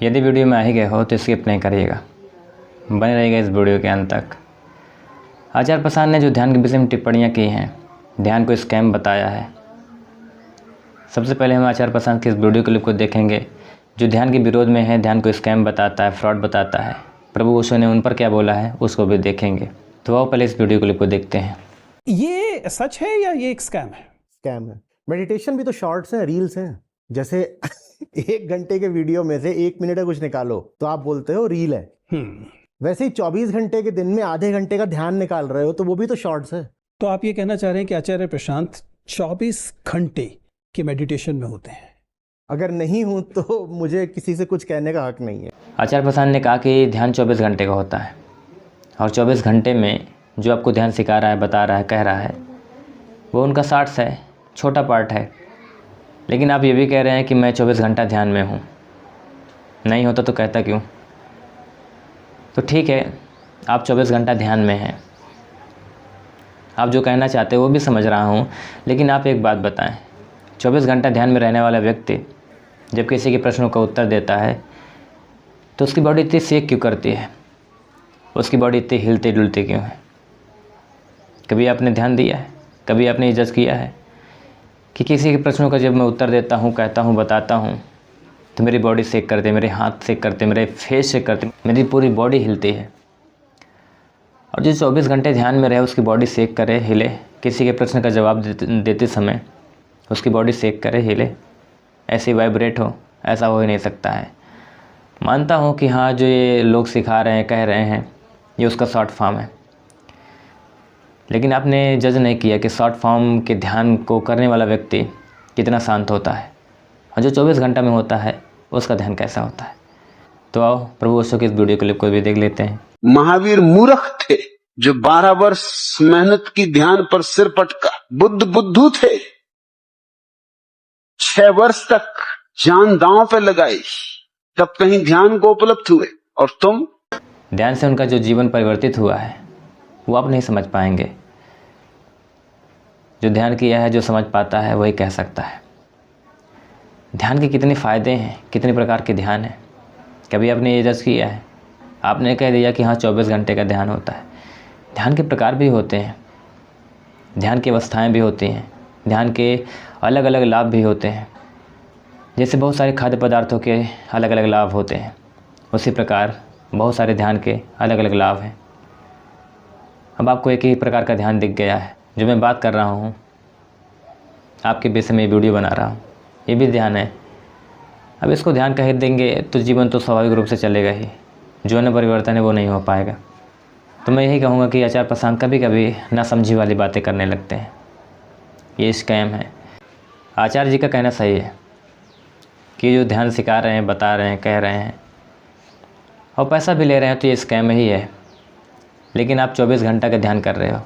यदि वीडियो में आ ही गए हो तो स्किप नहीं करिएगा, बने रहिएगा इस वीडियो के अंत तक। आचार्य प्रसाद ने जो ध्यान के विषय में टिप्पणियाँ की हैं, ध्यान को स्कैम बताया है। सबसे पहले हम आचार्य प्रसाद के इस वीडियो क्लिप को देखेंगे जो ध्यान के विरोध में है, ध्यान को स्कैम बताता है, फ्रॉड बताता है। प्रभु ओशो ने उन पर क्या बोला है उसको भी देखेंगे। तो आओ पहले इस वीडियो क्लिप को देखते हैं। ये सच है या ये एक स्कैम है? स्कैम है। मेडिटेशन भी तो शॉर्ट्स हैं, रील्स हैं। जैसे 1 घंटे के वीडियो में से 1 मिनट का कुछ निकालो तो आप बोलते हो रील है। वैसे ही 24 घंटे के दिन में आधे घंटे का ध्यान निकाल रहे हो तो वो भी तो शॉर्ट्स है। तो आप ये कहना चाह रहे हैं कि आचार्य प्रशांत 24 घंटे के मेडिटेशन में होते हैं? अगर नहीं हूं तो मुझे किसी से कुछ कहने का हक नहीं है। आचार्य प्रसाद ने कहा कि ध्यान 24 घंटे का होता है और 24 घंटे में जो आपको ध्यान सिखा रहा है, बता रहा है, कह रहा है, वो उनका शॉर्ट्स है, छोटा पार्ट है। लेकिन आप ये भी कह रहे हैं कि मैं 24 घंटा ध्यान में हूँ, नहीं होता तो कहता क्यों? तो ठीक है, आप 24 घंटा ध्यान में हैं, आप जो कहना चाहते हो वो भी समझ रहा हूँ। लेकिन आप एक बात बताएं, 24 घंटा ध्यान में रहने वाला व्यक्ति जब किसी के प्रश्नों का उत्तर देता है तो उसकी बॉडी इतनी शेक क्यों करती है, उसकी बॉडी इतनी हिलती डुलती क्यों है? कभी आपने ध्यान दिया है, कभी आपने ये जज किया है कि किसी के प्रश्नों का जब मैं उत्तर देता हूँ, कहता हूँ, बताता हूँ तो मेरी बॉडी शेक करते, मेरे हाथ शेक करते, मेरे फेस शेक करते, मेरी पूरी बॉडी हिलती है। और जो 24 घंटे ध्यान में रहे उसकी बॉडी शेक करे, हिले, किसी के प्रश्न का जवाब देते समय उसकी बॉडी शेक करे, हिले, ऐसे वाइब्रेट हो, ऐसा हो ही नहीं सकता है। मानता हूँ कि हाँ, जो ये लोग सिखा रहे हैं, कह रहे हैं, ये उसका शॉर्ट फॉर्म है। लेकिन आपने जज नहीं किया कि शॉर्ट फॉर्म के ध्यान को करने वाला व्यक्ति कितना शांत होता है और जो 24 घंटा में होता है उसका ध्यान कैसा होता है। तो आओ प्रभु ओशो की इस वीडियो क्लिप को भी देख लेते हैं। महावीर मूर्ख थे जो 12 वर्ष मेहनत की ध्यान पर सिर पटका। बुद्ध बुद्धू थे, 6 वर्ष तक जान दांव पे लगाई, तब कहीं ध्यान को उपलब्ध हुए। और तुम? ध्यान से उनका जो जीवन परिवर्तित हुआ है वो आप नहीं समझ पाएंगे। जो ध्यान किया है, जो समझ पाता है वही कह सकता है। ध्यान के कितने फ़ायदे हैं, कितने प्रकार के ध्यान हैं, कभी आपने ये जज किया है? आपने कह दिया कि हाँ 24 घंटे का ध्यान होता है। ध्यान के प्रकार भी होते हैं, ध्यान की अवस्थाएं भी होती हैं, ध्यान के अलग अलग लाभ भी होते हैं। जैसे बहुत सारे खाद्य पदार्थों के अलग अलग लाभ होते हैं, उसी प्रकार बहुत सारे ध्यान के अलग अलग लाभ हैं। अब आपको एक ही प्रकार का ध्यान दिख गया है, जो मैं बात कर रहा हूँ, आपके विषय में वीडियो बना रहा हूँ, ये भी ध्यान है। अब इसको ध्यान कह देंगे तो जीवन तो स्वाभाविक रूप से चलेगा ही, जो न परिवर्तन है वो नहीं हो पाएगा। तो मैं यही कहूँगा कि आचार्य प्रसाद कभी कभी ना समझी वाली बातें करने लगते हैं, ये स्कैम है। आचार्य जी का कहना सही है कि जो ध्यान सिखा रहे हैं, बता रहे हैं, कह रहे हैं और पैसा भी ले रहे हैं तो ये स्कैम ही है। लेकिन आप 24 घंटा का ध्यान कर रहे हो,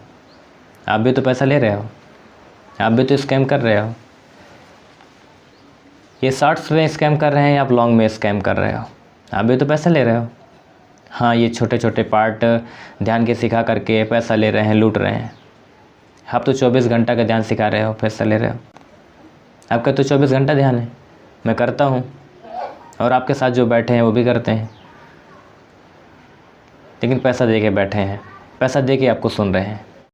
आप भी तो पैसा ले रहे हो, आप भी तो स्कैम कर रहे हो। ये शॉर्ट्स में स्कैम कर रहे हैं, आप लॉन्ग में स्कैम कर रहे हो, आप भी तो पैसा ले रहे हो। हाँ, ये छोटे छोटे पार्ट ध्यान के सिखा करके पैसा ले रहे हैं, लूट रहे हैं। आप तो 24 घंटा का ध्यान सिखा रहे हो, पैसा ले रहे हो। आपका तो 24 घंटा ध्यान है, मैं करता हूँ और आपके साथ जो बैठे हैं वो भी करते हैं, लेकिन पैसा दे के बैठे हैं, पैसा दे के आपको सुन रहे हैं।